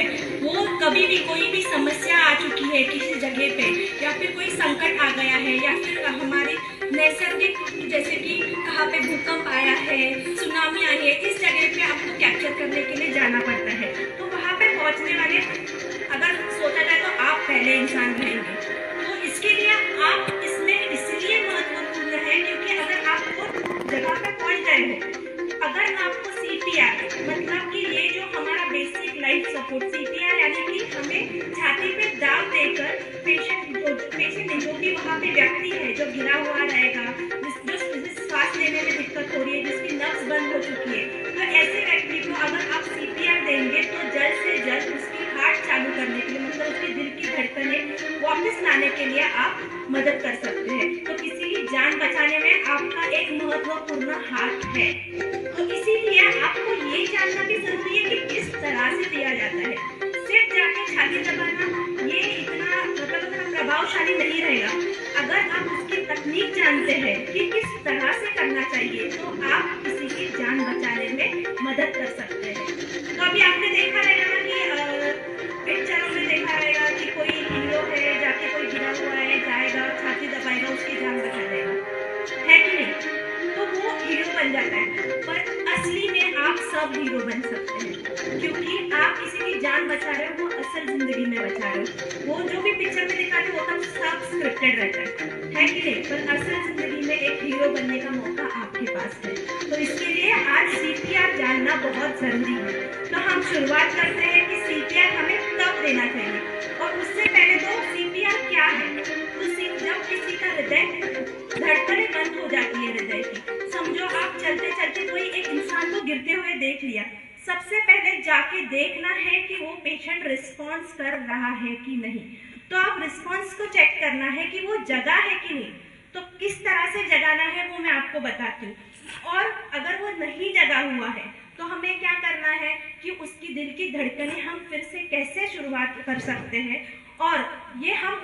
है, वो कभी भी कोई भी समस्या आ चुकी है किसी जगह पे, या फिर कोई संकट आ गया है, या फिर हमारी नैसर्गिक जैसे कि कहाँ पे भूकंप आया है, सुनामी आई है, इस जगह पे आपको कैप्चर करने के लिए जाना पड़ता है। तो वहाँ पे पहुँचने वाले अगर सोचा जाए तो आप पहले इंसान रहेंगे। तो इसके लिए आप इसमें इसलिए महत्वपूर्ण है क्योंकि अगर आपको जगह पे पहुँच गए हो, अगर आपको सीपीआर मतलब कि ये जो हमारा बेसिक लाइफ सपोर्ट सीपीआर यानी कि हमें छाती पे दाब देकर पेशेंट जो भी वहाँ पे व्यक्ति है जो गिरा हुआ रहेगा, जिस सांस लेने में दिक्कत हो रही है, जिसकी नब्ज बंद हो चुकी है, तो ऐसे व्यक्ति को अगर आप सीपीआर देंगे तो जल्द से जल्द उसकी हार्ट चालू करने के लिए मतलब उसके दिल की धड़कनें वापस लाने के लिए आप मदद कर सकते हैं। तो किसी की जान बचाने में आपका एक महत्वपूर्ण हाथ है। तो इसीलिए आपको ये जानना भी जरूरी है कि किस तरह से दिया जाता है। सिर्फ जाके छाती दबाना ये इतना मतलब प्रभावशाली नहीं रहेगा। अगर आप उसकी तकनीक जानते हैं कि किस तरह से करना चाहिए तो आप किसी की जान बचाने में मदद कर सकते हैं। तो अभी आपने देखा रहेगा ना कि पिक्चरों में देखा रहेगा कि कोई हीरो है, जाके कोई गिरा हुआ है, जाएगा छाती दबाएगा, उसकी जान बचा देगा, है कि नहीं? तो वो हीरो बन जाता है। पर असली में आप सब हीरो बन सकते हैं क्योंकि आप किसी की जान बचा रहे हो, वो असल जिंदगी में बचा रहे हो। वो जो भी पिक्चर में दिखाते वो तब सब स्क्रिप्टेड रहता है कि नहीं? पर असल जिंदगी में एक हीरो बनने का मौका आपके पास है। तो इसके लिए आज सीपीआर जानना बहुत जरूरी है। तो हम शुरुआत करते हैं कि सीपीआर हमें कब देना चाहिए, और उससे पहले तो सीपीआर क्या है। तो जब किसी का हृदय धड़कने बंद हो जाती है हृदय की, समझो आप चलते चलते कोई एक इंसान को गिरते हुए देख लिया, सबसे पहले जाके देखना है कि वो पेशेंट रिस्पॉन्स कर रहा है कि नहीं। तो आप रिस्पॉन्स को चेक करना है कि वो जगा है कि नहीं। तो किस तरह से जगाना है वो मैं आपको बताती हूँ। और अगर वो नहीं जगा हुआ है तो हमें क्या करना है कि उसकी दिल की धड़कनें हम फिर से कैसे शुरुआत कर सकते हैं। और ये हम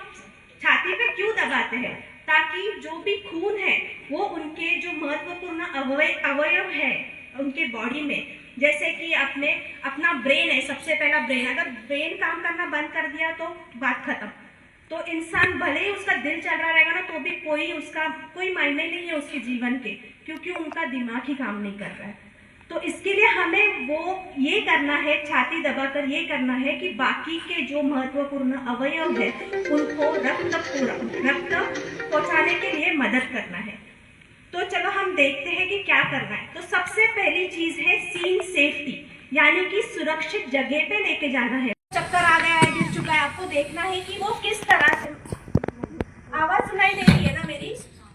छाती पे क्यों दबाते हैं, ताकि जो भी खून है वो उनके जो महत्वपूर्ण अवयव है उनके बॉडी में, जैसे कि अपना ब्रेन है, सबसे पहला ब्रेन, अगर ब्रेन काम करना बंद कर दिया तो बात खत्म। तो इंसान भले ही उसका दिल चल रहा रहेगा ना तो भी कोई मायने नहीं है उसके जीवन के, क्योंकि उनका दिमाग ही काम नहीं कर रहा है। तो इसके लिए हमें वो ये करना है, छाती दबाकर ये करना है कि बाकी के जो महत्वपूर्ण अवयव है उनको रक्त पहुंचाने के लिए मदद करना है। तो चलो हम देखते हैं कि क्या करना है। तो सबसे पहली चीज है सीन सेफ्टी, यानी कि सुरक्षित जगह पे लेके जाना है। चक्कर आ गया है, गिर चुका है, आपको देखना है कि वो किस तरह से, आवाज सुनाई दे रही है ना मेरी,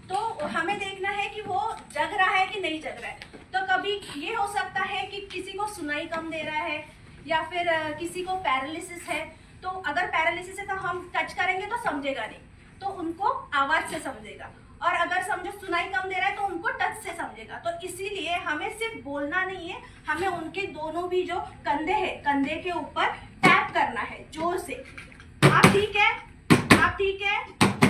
तो हमें देखना है कि वो जग रहा है कि नहीं जग रहा है। तो कभी ये हो सकता है कि किसी को सुनाई कम दे रहा है या फिर किसी को पैरालिसिस है। तो अगर पैरालिसिस है तो हम टच करेंगे तो समझेगा नहीं, तो उनको आवाज से समझेगा। और अगर समझो सुनाई कम दे रहा है तो उनको टच से समझेगा। तो इसीलिए हमें सिर्फ बोलना नहीं है, हमें उनके दोनों भी जो कंधे हैं, कंधे के ऊपर टैप करना है जोर से। आप ठीक है, आप ठीक है,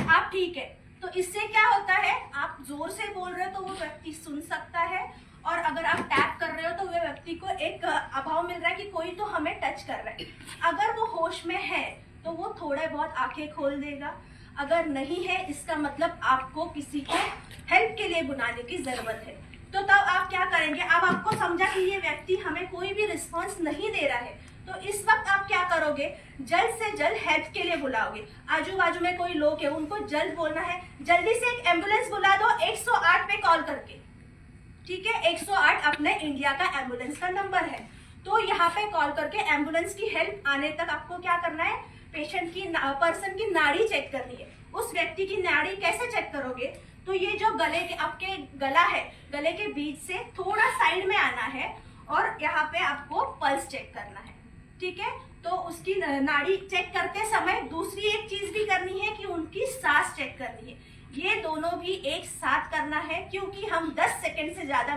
आप ठीक है। तो इससे क्या होता है, आप जोर से बोल रहे हो तो वो व्यक्ति सुन सकता है, और अगर आप टैप कर रहे हो तो वो व्यक्ति को एक अभाव मिल रहा है कि कोई तो हमें टच कर रहा है। अगर वो होश में है तो वो थोड़े बहुत आंखें खोल देगा, अगर नहीं है इसका मतलब आपको किसी को हेल्प के लिए बुलाने की जरूरत है। तो तब आप क्या करेंगे, अब आपको समझा कि ये व्यक्ति हमें कोई भी रिस्पॉन्स नहीं दे रहा है, तो इस वक्त आप क्या करोगे, जल्द से जल्द हेल्प के लिए बुलाओगे। आजू बाजू में कोई लोग है उनको जल्द बोलना है, जल्दी से एक एम्बुलेंस बुला दो 108 पे कॉल करके, ठीक है। 108 अपने इंडिया का एम्बुलेंस का नंबर है। तो यहाँ पे कॉल करके एम्बुलेंस की हेल्प आने तक आपको क्या करना है, पेशेंट की पर्सन की नाड़ी चेक करनी है। उस व्यक्ति की नाड़ी कैसे चेक करोगे, तो ये जो गले के आपके गला है, गले के बीच से थोड़ा साइड में आना है और यहाँ पे आपको पल्स चेक करना है, ठीक है। तो उसकी नाड़ी चेक करते समय दूसरी एक चीज भी करनी है कि उनकी सांस चेक करनी है। ये दोनों भी एक साथ करना है, क्योंकि हम 10 सेकंड से ज्यादा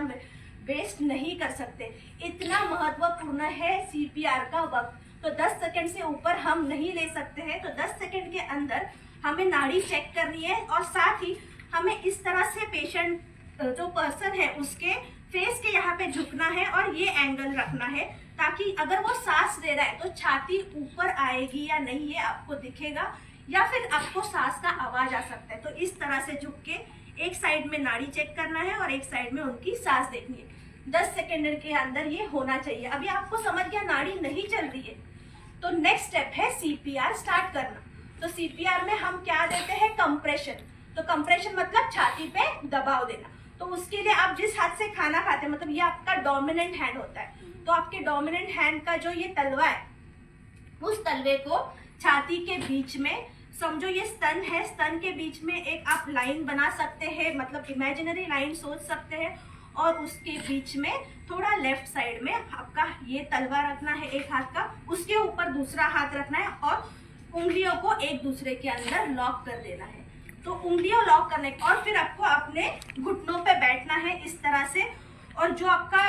वेस्ट नहीं कर सकते। इतना महत्वपूर्ण है सीपीआर का वक्त। तो 10 सेकंड से ऊपर हम नहीं ले सकते हैं। तो 10 सेकंड के अंदर हमें नाड़ी चेक करनी है, और साथ ही हमें इस तरह से पेशेंट जो पर्सन है उसके फेस के यहाँ पे झुकना है और ये एंगल रखना है ताकि अगर वो सांस ले रहा है तो छाती ऊपर आएगी या नहीं ये आपको दिखेगा, या फिर आपको सांस का आवाज आ सकता है। तो इस तरह से झुक के एक साइड में नाड़ी चेक करना है और एक साइड में उनकी सांस देखनी है। 10 सेकेंड के अंदर ये होना चाहिए। अभी आपको समझ गया नाड़ी नहीं चल रही है, तो नेक्स्ट स्टेप है सीपीआर स्टार्ट करना। तो सीपीआर में हम क्या देते हैं, कंप्रेशन। तो कंप्रेशन मतलब छाती पे दबाव देना। तो उसके लिए आप जिस हाथ से खाना खाते हैं, मतलब ये आपका डोमिनेंट हैंड होता है, तो आपके डोमिनेंट हैंड का जो ये तलवा है, उस तलवे को छाती के बीच में, समझो ये स्तन है, स्तन के बीच में एक आप लाइन बना सकते हैं, मतलब इमेजिनरी लाइन सोच सकते हैं, और उसके बीच में थोड़ा लेफ्ट साइड में आपका ये तलवा रखना है एक हाथ का, उसके ऊपर दूसरा हाथ रखना है और उंगलियों को एक दूसरे के अंदर लॉक कर देना है। तो उंगलियों लॉक करने और फिर आपको अपने घुटनों पे बैठना है इस तरह से, और जो आपका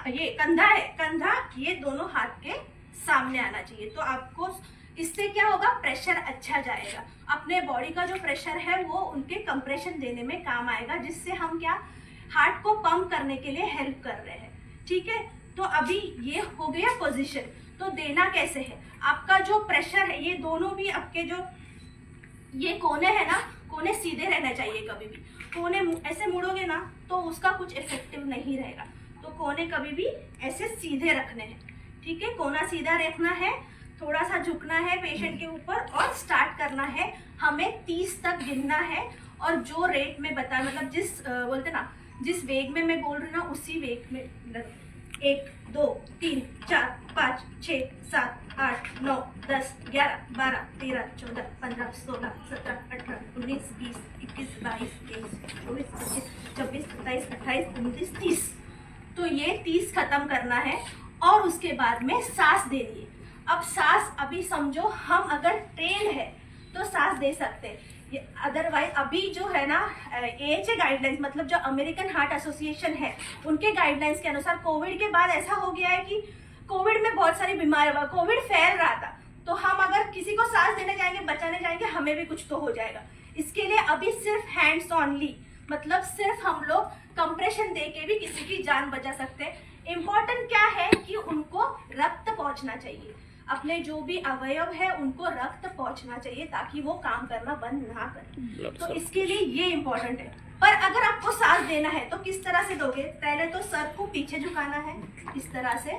ये कंधा है, कंधा ये दोनों हाथ के सामने आना चाहिए। तो आपको इससे क्या होगा, प्रेशर अच्छा जाएगा, अपने बॉडी का जो प्रेशर है वो उनके कंप्रेशन देने में काम आएगा, जिससे हम क्या हार्ट को पंप करने के लिए हेल्प कर रहे हैं। ठीक है, तो अभी ये हो गया पोजीशन। तो देना कैसे है, आपका जो प्रेशर है, ये दोनों भी आपके जो ये कोने है ना, कोने सीधे रहना चाहिए। कभी भी कोने ऐसे मुड़ोगे ना तो उसका कुछ इफेक्टिव नहीं रहेगा। तो कोने कभी भी ऐसे सीधे रखने हैं। ठीक है, कोना सीधा रखना है, थोड़ा सा झुकना है पेशेंट के ऊपर और स्टार्ट करना है। हमें 30 तक गिनना है, और जो रेट में बताया, मतलब जिस बोलते ना जिस वेग में मैं बोल रही हूँ ना, उसी वेग में 1 2 3 4 5 6 7 8 9 10 11 12 13 14 15 16 17 18 19 20 21 22 23 24 25 26 27 28 29 30। तो ये 30 खत्म करना है, और उसके बाद में सांस देनी है। अब सांस अभी समझो हम अगर ट्रेन है तो सांस दे सकते हैं, अदरवाइज अभी जो है ना AHA गाइडलाइंस, मतलब जो अमेरिकन हार्ट एसोसिएशन है, उनके गाइडलाइंस के अनुसार कोविड के बाद ऐसा हो गया है कि कोविड में बहुत सारी बीमारी, कोविड फैल रहा था, तो हम अगर किसी को सांस देने जाएंगे, बचाने जाएंगे, हमें भी कुछ तो हो जाएगा। इसके लिए अभी सिर्फ हैंड्स ऑनली, मतलब सिर्फ हम लोग कंप्रेशन दे के भी किसी की जान बचा सकते हैं। इम्पोर्टेंट क्या है कि उनको रक्त पहुंचना चाहिए, अपने जो भी अवयव है उनको रक्त पहुंचना चाहिए, ताकि वो काम करना बंद ना करें। तो इसके लिए ये इम्पोर्टेंट है। पर अगर आपको सांस देना है तो किस तरह से दोगे, पहले तो सर को पीछे झुकाना है इस तरह से,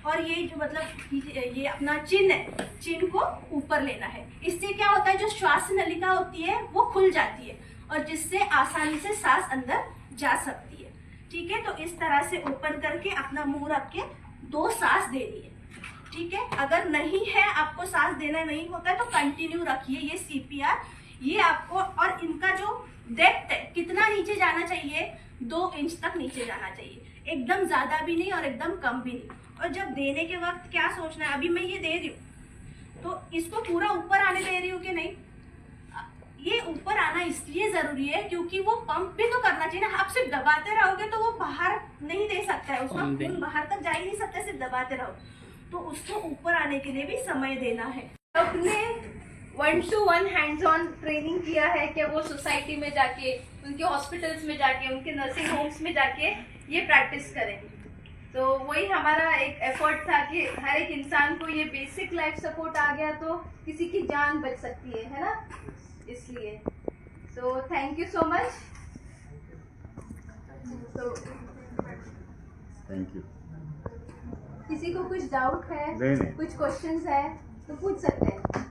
और ये जो मतलब ये अपना चिन है, चिन को ऊपर लेना है। इससे क्या होता है, जो श्वास नलिका होती है वो खुल जाती है, और जिससे आसानी से सांस अंदर जा सकती है। ठीक है, तो इस तरह से ओपन करके अपना मुंह रख के 2 सांस देनी है। ठीक है, अगर नहीं है, आपको सांस देना नहीं होता है तो कंटिन्यू रखिए ये सीपीआर। ये आपको, और इनका जो डेप्थ है कितना नीचे जाना चाहिए, 2 इंच तक नीचे जाना चाहिए, एकदम ज्यादा भी नहीं और एकदम कम भी नहीं। और जब देने के वक्त क्या सोचना है, अभी मैं ये दे रही हूँ तो इसको पूरा ऊपर आने दे रही हूँ कि नहीं, ये ऊपर आना इसलिए जरूरी है क्योंकि वो पंप भी तो करना चाहिए ना। आप सिर्फ दबाते रहोगे तो वो बाहर नहीं दे सकता है, उसका खून बाहर तक जा ही नहीं सकता सिर्फ दबाते रहो, तो उसको ऊपर आने के लिए भी समय देना है। अपने 1-to-1 हैंड्स ऑन ट्रेनिंग किया है कि वो सोसाइटी में जाके, उनके हॉस्पिटल्स में जाके, उनके नर्सिंग होम्स में जाके ये प्रैक्टिस करें। तो वही हमारा एक एफर्ट था कि हर एक इंसान को ये बेसिक लाइफ सपोर्ट आ गया तो किसी की जान बच सकती है ना, इसलिए। So thank you so much. Thank you. किसी को कुछ डाउट है, नहीं। कुछ क्वेश्चंस है तो पूछ सकते हैं।